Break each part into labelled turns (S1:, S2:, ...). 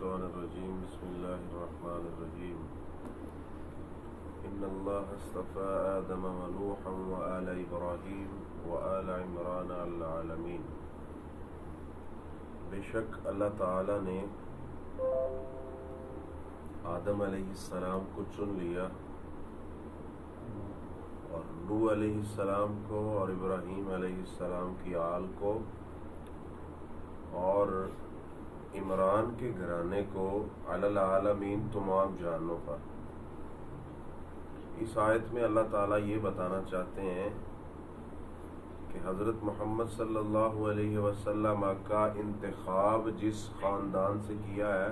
S1: الشيطان الرجيم بسم الله الرحمن الرحيم إن الله اصطفى آدم ونوحا وآل إبراهيم وآل عمران على العالمين۔ بے شک اللہ تعالی نے آدم علیہ السلام کو چن لیا اور نوح علیہ السلام کو اور ابراہیم علیہ السلام کی آل کو اور عمران کے گھرانے کو علی العالمین تمام جہانوں پر۔ اس آیت میں اللہ تعالیٰ یہ بتانا چاہتے ہیں کہ حضرت محمد صلی اللہ علیہ وسلم کا انتخاب جس خاندان سے کیا ہے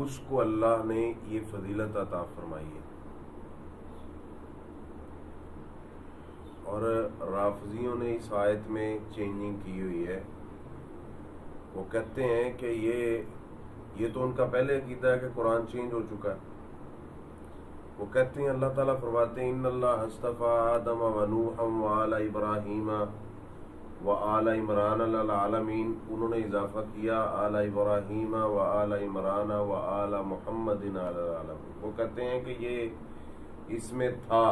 S1: اس کو اللہ نے یہ فضیلت عطا فرمائی ہے۔ اور رافضیوں نے اس آیت میں چینجنگ کی ہوئی ہے۔ وہ کہتے ہیں کہ یہ تو ان کا پہلے عقیدہ ہے کہ قرآن چینج ہو چکا ہے۔ وہ کہتے ہیں اللہ تعالیٰ فرماتے ہیں ان اللہ اصطفیٰ آدم ونوحا وآل ابراہیم وآل عمران علی العالمین۔ انہوں نے اضافہ کیا آل ابراہیم وآل عمران وآل محمد علی العالمین۔ وہ کہتے ہیں کہ یہ اس میں تھا،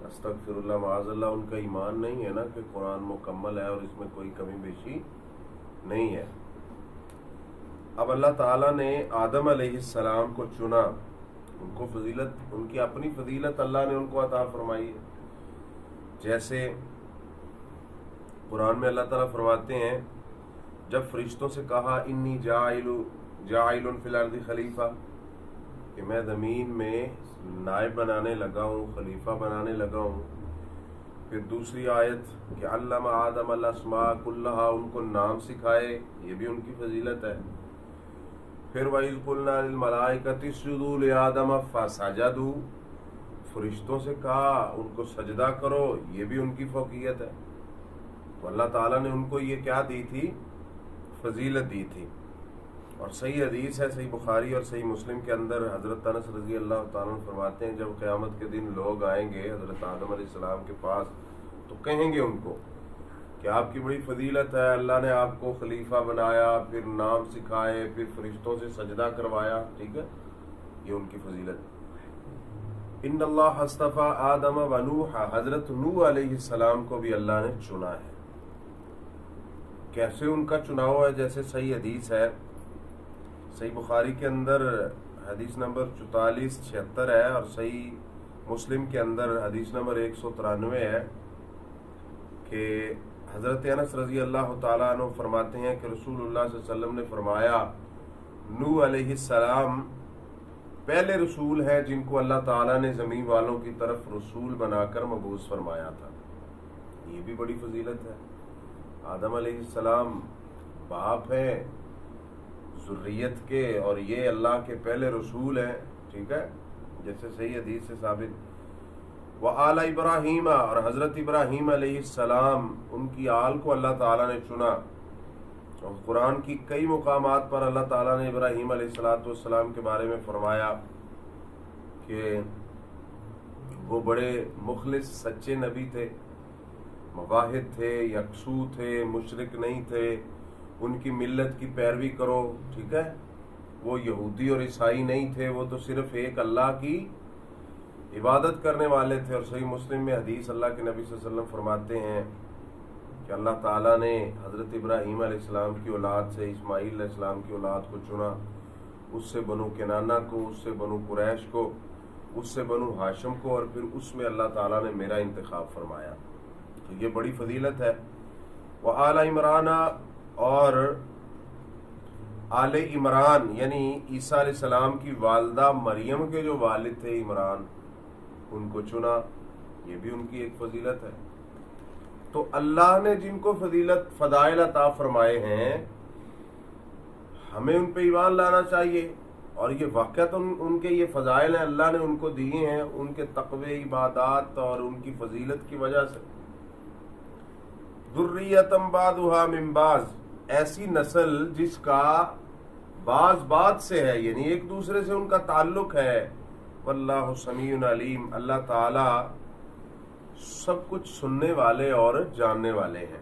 S1: استغفر اللہ معاذ اللہ، ان کا ایمان نہیں ہے نا کہ قرآن مکمل ہے اور اس میں کوئی کمی بیشی نہیں ہے۔ اب اللہ تعالیٰ نے آدم علیہ السلام کو چنا، ان کو فضیلت، ان کی اپنی فضیلت اللہ نے ان کو عطا فرمائی ہے۔ جیسے قرآن میں اللہ تعالیٰ فرماتے ہیں جب فرشتوں سے کہا انی جاعل فی الارض خلیفہ، کہ میں زمین میں نائب بنانے لگا ہوں، خلیفہ بنانے لگا ہوں۔ پھر دوسری آیت کہ علم آدم الاسماء کلھا، ان کو نام سکھائے، یہ بھی ان کی فضیلت ہے۔ پھر وَإِذْ قُلْنَا لِلْمَلَائِكَةِ اسْجُدُوا لِآدَمَ فَسَجَدُوا، فرشتوں سے کہا ان کو سجدہ کرو، یہ بھی ان کی فوقیت ہے۔ تو اللہ تعالیٰ نے ان کو یہ کیا دی تھی؟ فضیلت دی تھی۔ اور صحیح حدیث ہے صحیح بخاری اور صحیح مسلم کے اندر، حضرت انس رضی اللہ تعالیٰ عنہ فرماتے ہیں جب قیامت کے دن لوگ آئیں گے حضرت آدم علیہ السلام کے پاس تو کہیں گے ان کو کہ آپ کی بڑی فضیلت ہے، اللہ نے آپ کو خلیفہ بنایا، پھر نام سکھائے، پھر فرشتوں سے سجدہ کروایا، ٹھیک ہے، یہ ان کی فضیلت۔ ان اللہ اصطفیٰ آدم و نوح، حضرت نوح علیہ السلام کو بھی اللہ نے چنا ہے۔ کیسے ان کا چناؤ ہے؟ جیسے صحیح حدیث ہے صحیح بخاری کے اندر حدیث نمبر 4476 ہے اور صحیح مسلم کے اندر حدیث نمبر 193 ہے کہ حضرت انس رضی اللہ تعالیٰ عنہ فرماتے ہیں کہ رسول اللہ صلی اللہ علیہ وسلم نے فرمایا نوح علیہ السلام پہلے رسول ہیں جن کو اللہ تعالیٰ نے زمین والوں کی طرف رسول بنا کر مبعوث فرمایا تھا۔ یہ بھی بڑی فضیلت ہے۔ آدم علیہ السلام باپ ہیں ذریت کے اور یہ اللہ کے پہلے رسول ہیں، ٹھیک ہے، جیسے صحیح حدیث سے ثابت۔ وآل ابراہیم، اور حضرت ابراہیم علیہ السلام ان کی آل کو اللہ تعالیٰ نے چنا۔ اور قرآن کی کئی مقامات پر اللہ تعالیٰ نے ابراہیم علیہ السلام کے بارے میں فرمایا کہ وہ بڑے مخلص سچے نبی تھے، مواحد تھے، یکسو تھے، مشرک نہیں تھے، ان کی ملت کی پیروی کرو، ٹھیک ہے، وہ یہودی اور عیسائی نہیں تھے، وہ تو صرف ایک اللہ کی عبادت کرنے والے تھے۔ اور صحیح مسلم میں حدیث اللہ کے نبی صلی اللہ علیہ وسلم فرماتے ہیں کہ اللہ تعالیٰ نے حضرت ابراہیم علیہ السلام کی اولاد سے اسماعیل علیہ السلام کی اولاد کو چنا، اس سے بنو کنانہ کو، اس سے بنو قریش کو، اس سے بنو ہاشم کو، اور پھر اس میں اللہ تعالیٰ نے میرا انتخاب فرمایا۔ تو یہ بڑی فضیلت ہے۔ وآل عمران، اور آل عمران یعنی عیسیٰ علیہ السلام کی والدہ مریم کے جو والد تھے عمران، ان کو چنا، یہ بھی ان کی ایک فضیلت ہے۔ تو اللہ نے جن کو فضائل عطا فرمائے ہیں ہمیں ان پہ ایمان لانا چاہیے، اور یہ واقعتاً ان کے یہ فضائل ہیں، اللہ نے ان کو دیے ہیں ان کے تقوی، عبادات اور ان کی فضیلت کی وجہ سے۔ ذریۃ بعضھا من بعض، ایسی نسل جس کا بعض سے ہے، یعنی ایک دوسرے سے ان کا تعلق ہے۔ واللہ سمیع علیم، اللہ تعالی سب کچھ سننے والے اور جاننے والے ہیں۔